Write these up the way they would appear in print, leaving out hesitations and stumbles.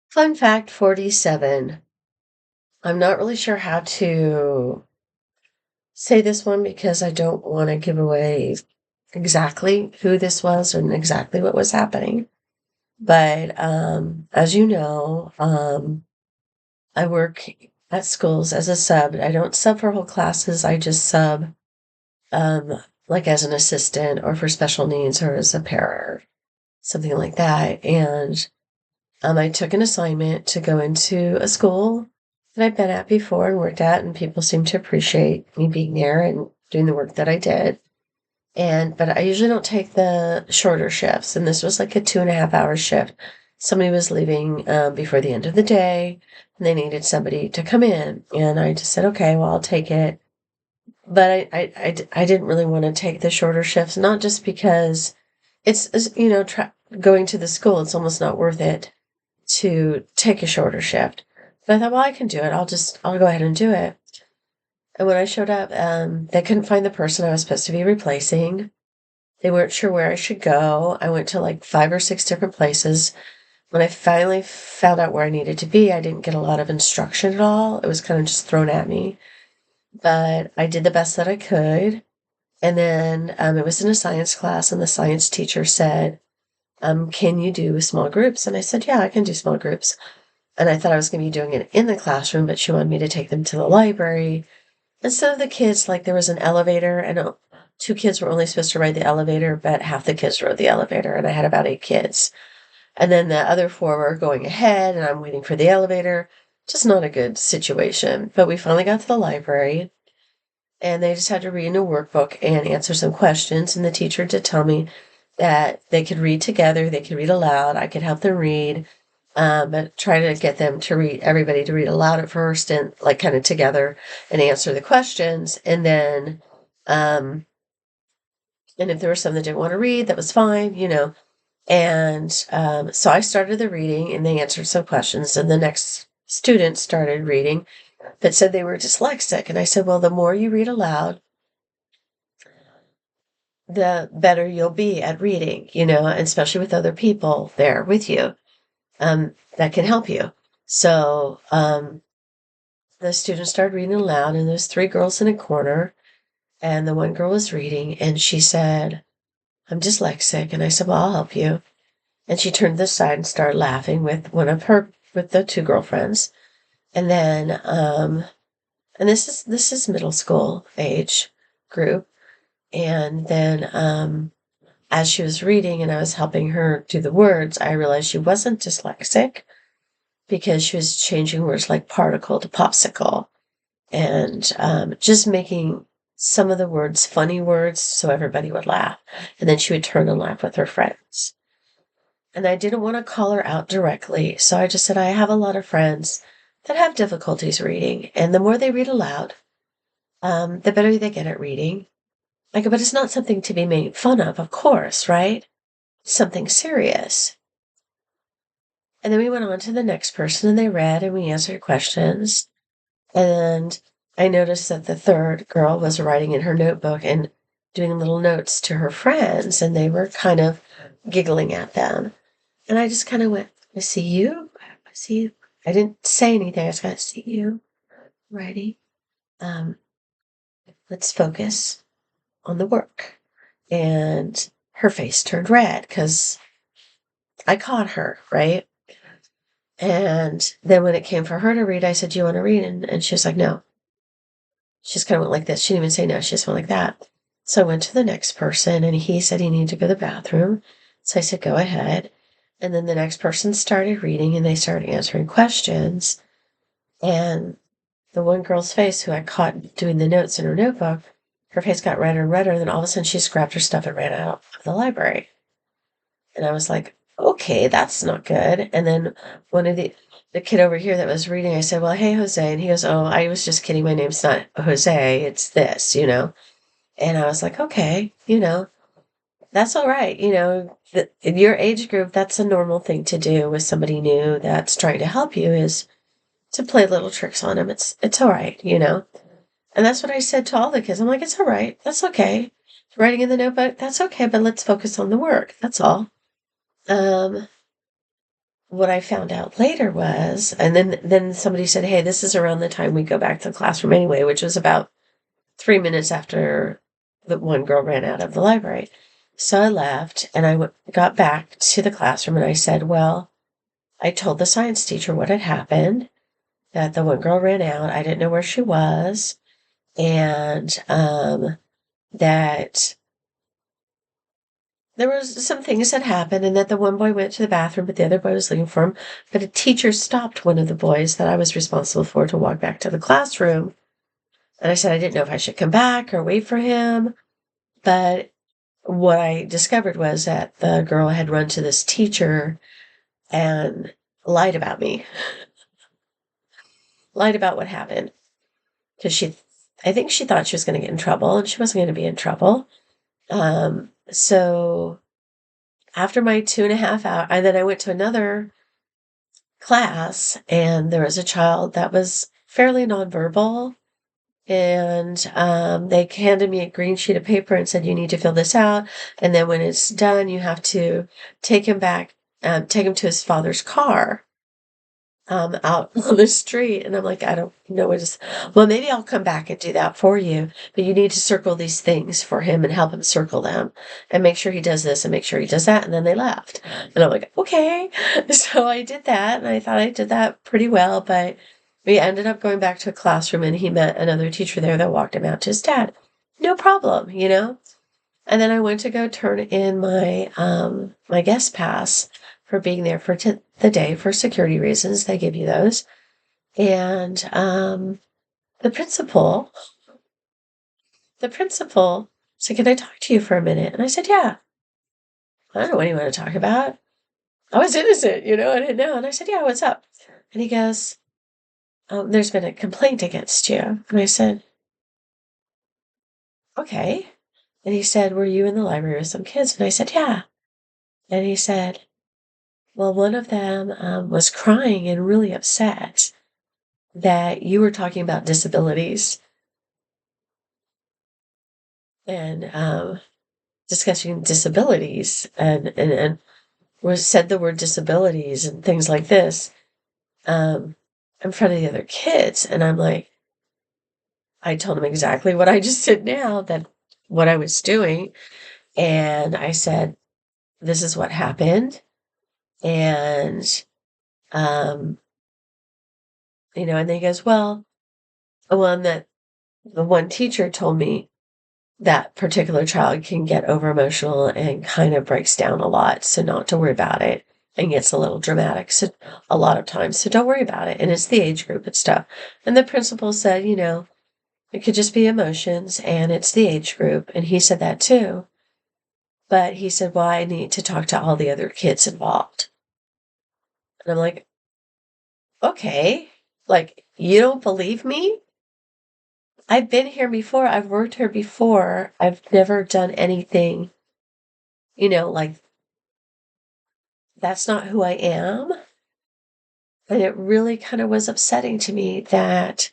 Fun fact 47. I'm not really sure how to say this one because I don't want to give away exactly who this was and exactly what was happening. But as you know, I work at schools as a sub. I don't sub for whole classes. I just sub like as an assistant or for special needs or as a para, something like that. And I took an assignment to go into a school that I've been at before and worked at, and people seemed to appreciate me being there and doing the work that I did. But I usually don't take the shorter shifts, and this was like a 2.5 hour shift. Somebody was leaving before the end of the day, and they needed somebody to come in, and I just said, okay, well, I'll take it. But I didn't really want to take the shorter shifts, not just because going to the school, it's almost not worth it to take a shorter shift. But I thought, well, I can do it. I'll go ahead and do it. And when I showed up, they couldn't find the person I was supposed to be replacing. They weren't sure where I should go. I went to like 5 or 6 different places. When I finally found out where I needed to be, I didn't get a lot of instruction at all. It was kind of just thrown at me. But I did the best that I could. And then it was in a science class, and the science teacher said, can you do small groups? And I said, yeah, I can do small groups. And I thought I was going to be doing it in the classroom, but she wanted me to take them to the library. Instead of the kids, like there was an elevator, and 2 kids were only supposed to ride the elevator, but half the kids rode the elevator, and I had about 8 kids. And then the other 4 were going ahead, and I'm waiting for the elevator. Just not a good situation. But we finally got to the library, and they just had to read in a workbook and answer some questions. And the teacher did tell me that they could read together, they could read aloud, I could help them read. But try to get them to read, everybody to read aloud at first and like kind of together and answer the questions. And if there was some that didn't want to read, that was fine. And so I started the reading and they answered some questions. And the next student started reading, but said they were dyslexic. And I said, well, the more you read aloud, the better you'll be at reading, and especially with other people there with you. That can help you. So the students started reading aloud, and there's 3 girls in a corner, and the one girl was reading, and she said, I'm dyslexic. And I said, well, I'll help you. And she turned to the side and started laughing with with the 2 girlfriends. And then, and this is middle school age group. And then, as she was reading and I was helping her do the words, I realized she wasn't dyslexic because she was changing words like particle to popsicle and just making some of the words funny words so everybody would laugh. And then she would turn and laugh with her friends. And I didn't want to call her out directly, so I just said, I have a lot of friends that have difficulties reading, and the more they read aloud, the better they get at reading. I go, but it's not something to be made fun of course, right? It's something serious. And then we went on to the next person, and they read, and we answered questions. And I noticed that the 3rd girl was writing in her notebook and doing little notes to her friends, and they were kind of giggling at them. And I just kind of went, I see you. I see you. I didn't say anything. I just got to see you. Righty. Let's focus on the work. And her face turned red because I caught her, right? And then when it came for her to read, I said, do you want to read? And she was like, no. She just kind of went like this. She didn't even say no. She just went like that. So I went to the next person, and he said he needed to go to the bathroom. So I said, go ahead. And then the next person started reading, and they started answering questions. And the one girl's face, who I caught doing the notes in her notebook, her face got redder and redder. And then all of a sudden she just grabbed her stuff and ran out of the library. And I was like, okay, that's not good. And then one of the kid over here that was reading, I said, well, hey, Jose. And he goes, oh, I was just kidding. My name's not Jose. It's this. And I was like, okay, that's all right. In your age group, that's a normal thing to do with somebody new that's trying to help you, is to play little tricks on them. It's all right. And that's what I said to all the kids. I'm like, it's all right. That's okay. Writing in the notebook, that's okay, but let's focus on the work. That's all. Um, what I found out later was, and then somebody said, hey, this is around the time we go back to the classroom anyway, which was about 3 minutes after the one girl ran out of the library. So I left and I got back to the classroom and I said, well, I told the science teacher what had happened, that the one girl ran out. I didn't know where she was. And that there was some things that happened and that the one boy went to the bathroom, but the other boy was looking for him. But a teacher stopped one of the boys that I was responsible for to walk back to the classroom. And I said I didn't know if I should come back or wait for him. But what I discovered was that the girl had run to this teacher and lied about me, lied about what happened. Because I think she thought she was going to get in trouble and she wasn't going to be in trouble. So after my 2.5 hours, and then I went to another class and there was a child that was fairly nonverbal. And they handed me a green sheet of paper and said, you need to fill this out. And then when it's done, you have to take him back, take him to his father's car out on the street. And I'm like, I don't know what is. Well, maybe I'll come back and do that for you. But you need to circle these things for him and help him circle them and make sure he does this and make sure he does that. And then they left. And I'm like, okay. So I did that. And I thought I did that pretty well. But we ended up going back to a classroom and he met another teacher there that walked him out to his dad. No problem, you know? And then I went to go turn in my my guest pass for being there for the day for security reasons. They give you those. And the principal, the principal said, can I talk to you for a minute? And I said, yeah. I don't know what you want to talk about. I was innocent, you know, I didn't know. And I said, yeah, what's up? And he goes, there's been a complaint against you. And I said, okay. And he said, were you in the library with some kids? And I said, yeah. And he said, well, one of them was crying and really upset that you were talking about disabilities and discussing disabilities and was said the word disabilities and things like this in front of the other kids. And I'm like, I told him exactly what I just said now, that what I was doing. And I said, this is what happened. And, you know, and then he goes, well, the one teacher told me that particular child can get over emotional and kind of breaks down a lot. So not to worry about it and gets a little dramatic. So a lot of times. So don't worry about it. And it's the age group and stuff. And the principal said, you know, it could just be emotions and it's the age group. And he said that too. But he said, well, I need to talk to all the other kids involved. And I'm like, okay, like, you don't believe me? I've been here before. I've worked here before. I've never done anything, you know, like, that's not who I am. And it really kind of was upsetting to me that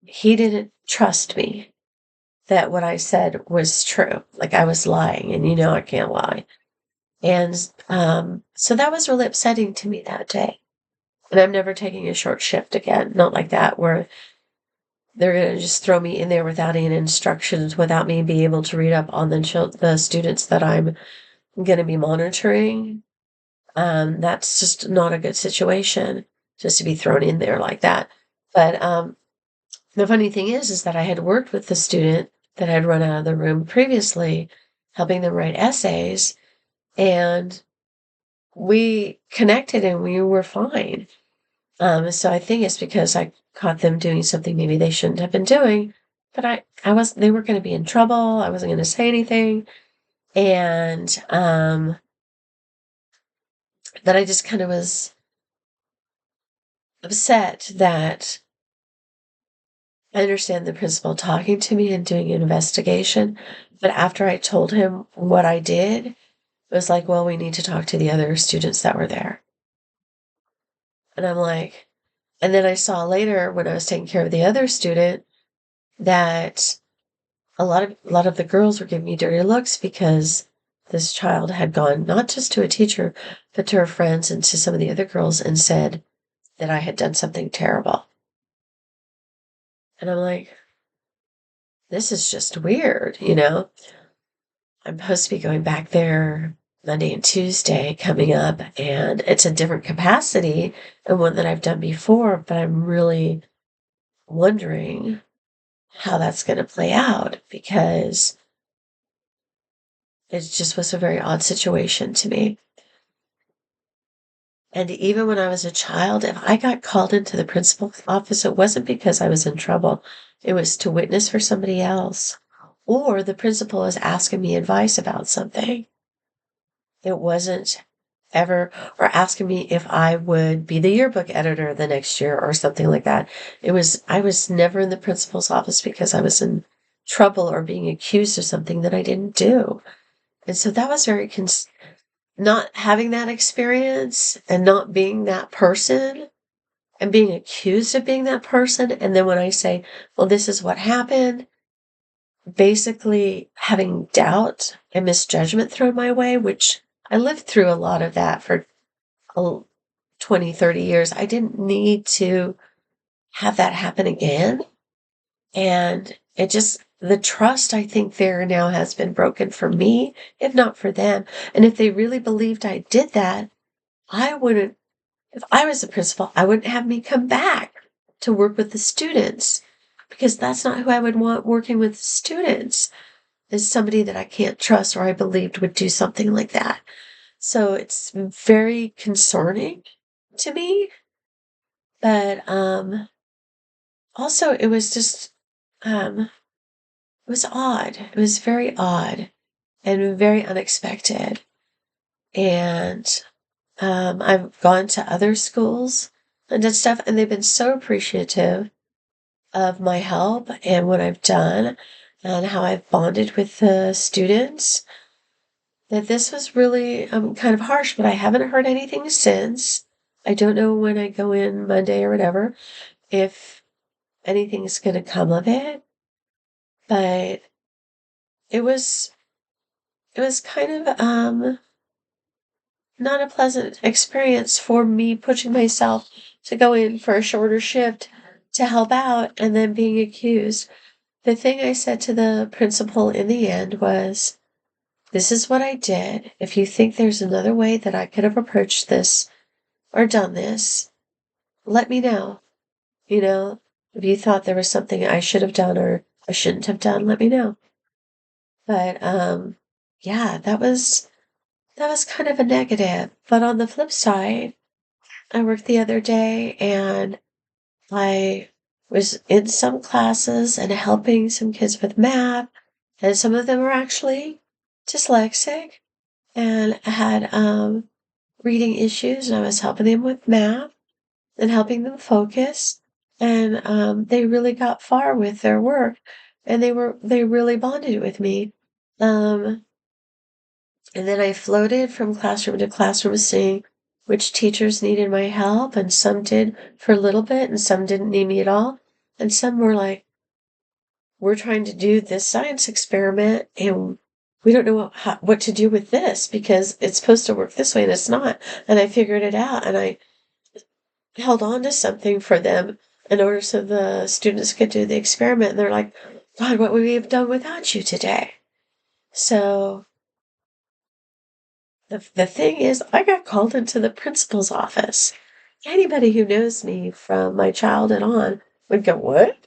he didn't trust me, that what I said was true. Like I was lying, and you know I can't lie. And so that was really upsetting to me that day. And I'm never taking a short shift again. Not like that, where they're going to just throw me in there without any instructions, without me being able to read up on the students that I'm going to be monitoring. That's just not a good situation, just to be thrown in there like that. But the funny thing is that I had worked with the student that had run out of the room previously, helping them write essays, and we connected and we were fine. So I think it's because I caught them doing something maybe they shouldn't have been doing, but they weren't going to be in trouble. I wasn't going to say anything. And, that I just kind of was upset that I understand the principal talking to me and doing an investigation, but after I told him what I did, it was like, well, we need to talk to the other students that were there. And I'm like, and then I saw later when I was taking care of the other student that a lot of the girls were giving me dirty looks because this child had gone not just to a teacher, but to her friends and to some of the other girls and said that I had done something terrible. And I'm like, this is just weird, you know? I'm supposed to be going back there Monday and Tuesday coming up, and it's a different capacity and one that I've done before, but I'm really wondering how that's going to play out because it just was a very odd situation to me. And even when I was a child, if I got called into the principal's office, it wasn't because I was in trouble. It was to witness for somebody else. Or the principal was asking me advice about something. It wasn't ever, or asking me if I would be the yearbook editor the next year or something like that. I was never in the principal's office because I was in trouble or being accused of something that I didn't do. And so that was very, not having that experience and not being that person and being accused of being that person. And then when I say, well, this is what happened, basically having doubt and misjudgment thrown my way, which I lived through a lot of that for 20, 30 years. I didn't need to have that happen again. And the trust I think there now has been broken for me, if not for them. And if they really believed I did that, if I was the principal, I wouldn't have me come back to work with the students because that's not who I would want working with students, is somebody that I can't trust or I believed would do something like that. So it's very concerning to me, but also it was just it was odd. It was very odd and very unexpected. And I've gone to other schools and done stuff, and they've been so appreciative of my help and what I've done and how I've bonded with the students, that this was really kind of harsh, but I haven't heard anything since. I don't know when I go in Monday or whatever, if anything's going to come of it, but it was kind of not a pleasant experience for me pushing myself to go in for a shorter shift to help out and then being accused. The thing I said to the principal in the end was, this is what I did. If you think there's another way that I could have approached this or done this, let me know. You know, if you thought there was something I should have done or I shouldn't have done, let me know. But yeah, that was kind of a negative. But on the flip side, I worked the other day and I was in some classes and helping some kids with math, and some of them were actually dyslexic and had reading issues, and I was helping them with math and helping them focus, and they really got far with their work, and they really bonded with me. Um, and then I floated from classroom to classroom seeing which teachers needed my help, and some did for a little bit, and some didn't need me at all. And some were like, we're trying to do this science experiment, and we don't know what to do with this because it's supposed to work this way and it's not. And I figured it out, and I held on to something for them in order so the students could do the experiment. And they're like, God, what would we have done without you today? So the thing is, I got called into the principal's office. Anybody who knows me from my childhood on would go, what?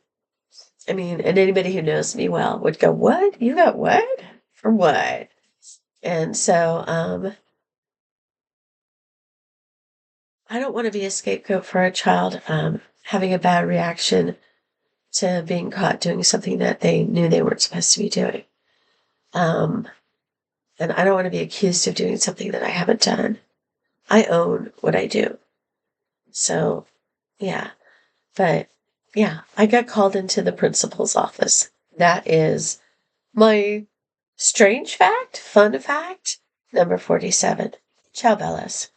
I mean, and anybody who knows me well would go, what? You got what? For what? And so, I don't want to be a scapegoat for a child, having a bad reaction to being caught doing something that they knew they weren't supposed to be doing. Um, and I don't want to be accused of doing something that I haven't done. I own what I do. So, yeah. But, yeah, I got called into the principal's office. That is my strange fact, fun fact, number 47. Ciao, Bellas.